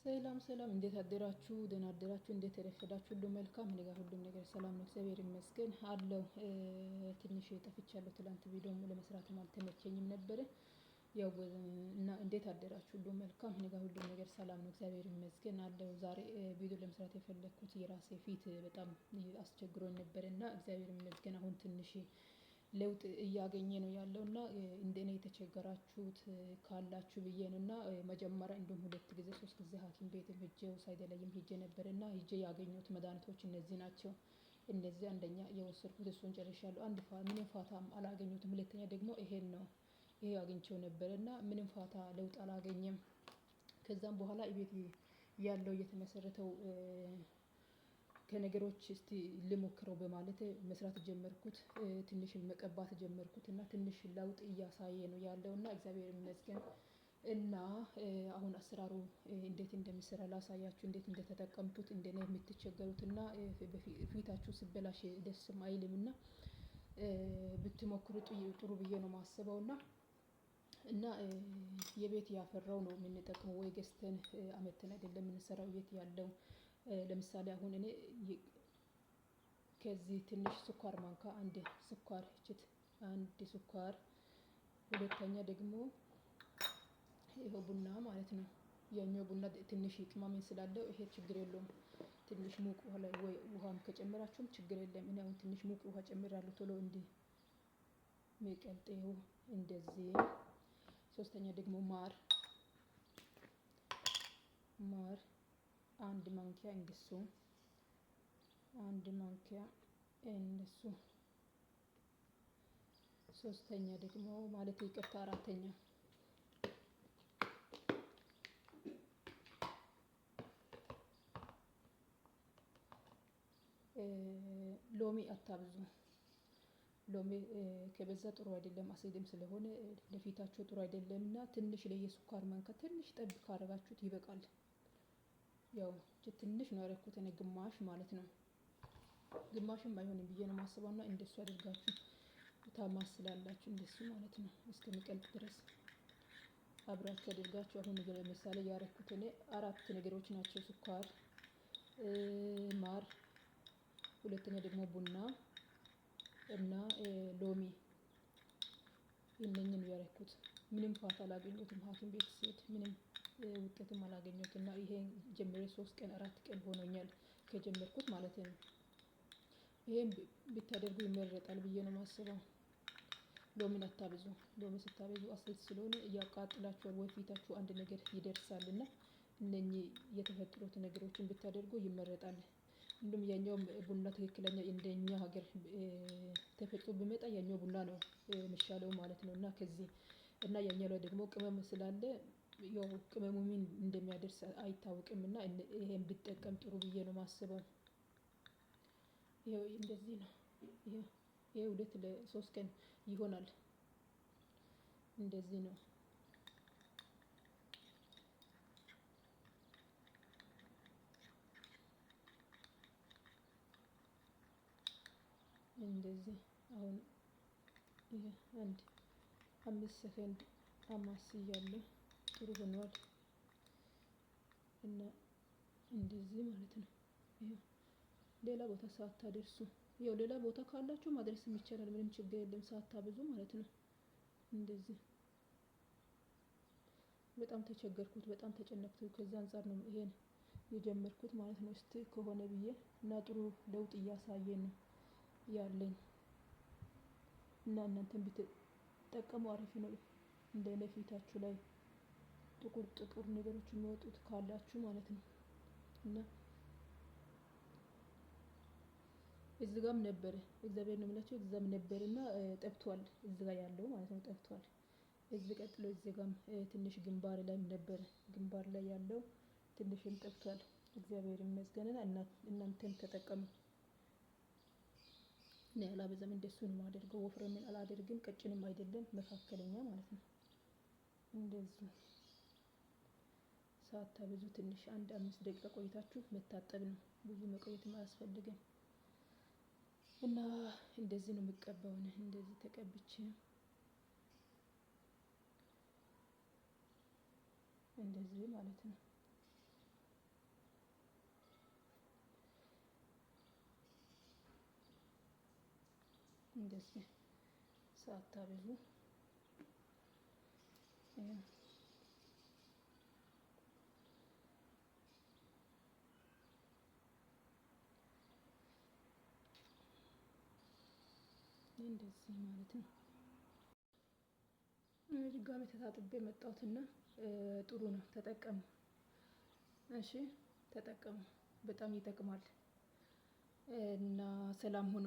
ሰላም ሰላም፣ እንዴት አደራችሁ? ደህና አደራችሁ? እንዴት ረፈዳችሁ? ሁሉ መልካም? እኔ ጋር ሁሉም ነገር ሰላም ነው፣ እግዚአብሔር ይመስገን አለው። ትንሽ ጠፍቻለሁ። ትላንት ቪዲዮ ለመስራትም አልተመቸኝም ነበረ። ያው እና እንዴት አደራችሁ? ሁሉ መልካም? እኔ ጋር ሁሉም ነገር ሰላም ነው፣ እግዚአብሔር ይመስገን አለው። ዛሬ ቪዲዮ ለመስራት የፈለኩት የራሴ ፊት በጣም አስቸግሮኝ ነበር እና እግዚአብሔር ይመስገን አሁን ትንሽ ለውጥ እያገኘ ነው ያለው እና እንደኔ የተቸገራችሁት ካላችሁ ብዬ ነው። እና መጀመሪያ እንደውም 2 ጊዜ 3 ጊዜ ሐኪም ቤት ሄጄ ሳይደለይም ሄጄ ነበር እና ሄጄ ያገኘሁት መድኃኒቶች እነዚህ ናቸው። እነዚህ አንደኛ የወሰድኩት እሱን ጨርሻለሁ። ምንም ፋታም አላገኘሁትም። ሁለተኛ ደግሞ ይሄን ነው፣ ይሄ አግኝቼው ነበር እና ምንም ፋታ ለውጥ አላገኘም። ከዛም በኋላ ቤት ያለው የተመሰረተው ከነገሮች እስቲ ልሞክረው በማለት መስራት ጀመርኩት። ትንሽ መቀባት ጀመርኩት እና ትንሽ ለውጥ እያሳየ ነው ያለው እና እግዚአብሔር ይመስገን። እና አሁን አሰራሩ እንዴት እንደሚሰራ ላሳያችሁ፣ እንዴት እንደተጠቀምኩት። እንደኔ የምትቸገሩት እና ፊታችሁ ሲበላሽ ደስ አይልም እና ብትሞክሩ ጥሩ ብዬ ነው የማስበው። እና የቤት ያፈራው ነው የምንጠቀመው፣ ወይ ገዝተን አመተን አይደለም የምንሰራው። ቤት ያለው ለምሳሌ አሁን እኔ ከዚህ ትንሽ ስኳር ማንካ አንድ ስኳር እችት አንድ ስኳር፣ ሁለተኛ ደግሞ ይሄው ቡና ማለት ነው። ያኛው ቡና ትንሽ ቅመም ስላለው ይሄ ችግር የለውም። ትንሽ ሙቅ ውሃ ላይ ወይ ውሃም ከጨመራችሁም ችግር የለም። እኔ አሁን ትንሽ ሙቅ ውሃ ጨምራለሁ ቶሎ ሚቀልጠው እንደዚህ። ሶስተኛ ደግሞ ማር አንድ ማንኪያ እንደሱ፣ አንድ ማንኪያ እንደሱ። ሶስተኛ ደግሞ ማለት ይቅርታ፣ አራተኛ ሎሚ አታብዙ። ሎሚ ከበዛ ጥሩ አይደለም፣ አሲድም ስለሆነ ለፊታችሁ ጥሩ አይደለም። እና ትንሽ ለየስኳር ማንካ ትንሽ ጠብ ካረጋችሁት ይበቃል። ያው ትንሽ ነው ያደረኩት እኔ፣ ግማሽ ማለት ነው። ግማሽም አይሆንም ብዬ ነው የማስበው። እና እንደሱ አድርጋችሁ ታማስላላችሁ እንደሱ ማለት ነው እስከሚቀልጥ ድረስ አብራችሁ አድርጋችሁ። አሁን ለምሳሌ ያረኩት እኔ 4 ነገሮች ናቸው። ስኳር፣ ማር፣ ሁለተኛ ደግሞ ቡና እና ሎሚ። እነኝን ያረኩት ምንም ፋታ አላገኘሁትም። ሐኪም ቤት ስሄድ ምንም ውጤትም አላገኘሁትም። እና ይሄን ጀምሬ 3 ቀን 4 ቀን ሆኖኛል ከጀመርኩት ማለት ነው። ይሄን ብታደርጉ ይመረጣል ብዬ ነው የማስበው። ሎሚን አታብዙ። ሎሚ ስታበዙ አሲድ ስለሆነ ያቃጥላችኋል፣ ወይ ፊታችሁ አንድ ነገር ይደርሳልና እነኚህ የተፈጠሩት ነገሮችን ብታደርጉ ይመረጣል። እንደውም ያኛው ቡና ትክክለኛ እንደኛ ሀገር ተፈጥሮ ቢመጣ ያኛው ቡና ነው የሚሻለው ማለት ነው። እና ከዚህ እና ያኛው ላይ ደግሞ ቅመም ስላለ ያው ቅመሙ ምን እንደሚያደርስ አይታወቅም። እና ይሄን ብጠቀም ጥሩ ብዬ ነው የማስበው። ይሄው እንደዚህ ነው። ይሄ 2 ለ3 ቀን ይሆናል። እንደዚህ ነው። እንደዚህ አሁን ይሄ 5 ሰከንድ አማስያለሁ። ጥሩ ሆኗል። እና እንደዚህ ማለት ነው። ሌላ ቦታ ሳታደርሱ፣ ያው ሌላ ቦታ ካላችሁ ማድረስ ይቻላል፣ ምንም ችግር የለም፣ ሳታበዙ ማለት ነው። እንደዚህ በጣም ተቸገርኩት፣ በጣም ተጨነቅኩት። ከዛ አንፃር ነው ይሄን የጀመርኩት ማለት ነው። እስቲ ከሆነ ብዬ እና ጥሩ ለውጥ እያሳየን ነው ያለኝ። እና እናንተም ብትጠቀሙ አሪፍ ነው። እንደኔ ፊታችሁ ላይ ጥቁር ነገሮች የሚወጡት ካላችሁ ማለት ነው። እና እዚህ ጋርም ነበረ፣ እግዚአብሔር ነው የምላችሁ፣ እዛም ነበርና ጠፍቷል። እዚህ ጋር ያለው ማለት ነው ጠፍቷል። እዚህ ቀጥሎ እዚህ ጋርም ትንሽ ግንባር ላይም ነበር፣ ግንባር ላይ ያለው ትንሽም ጠፍቷል። እግዚአብሔር ይመስገን። እናንተም ተጠቀሙ። እኔ አላበዛም፣ እንደሱ ነው የማደርገው። ወፍረምን አላደርግም፣ ቀጭንም አይደለም፣ መካከለኛ ማለት ነው። እንደዚህ ሳታበዙ ትንሽ 1-5 ደቂቃ ቆይታችሁ መታጠብ ነው። ብዙ መቆየትም አያስፈልግም። እና እንደዚህ ነው የምቀባው። እንደዚህ ተቀብቼ እንደዚህ ማለት ነው። እንደዚህ ሳታበዙ እንደዚህ ማለት ነው። ድጋሜ ተታጥቤ መጣሁትና ጥሩ ነው፣ ተጠቀሙ። እሺ ተጠቀሙ፣ በጣም ይጠቅማል እና ሰላም ሁኑ።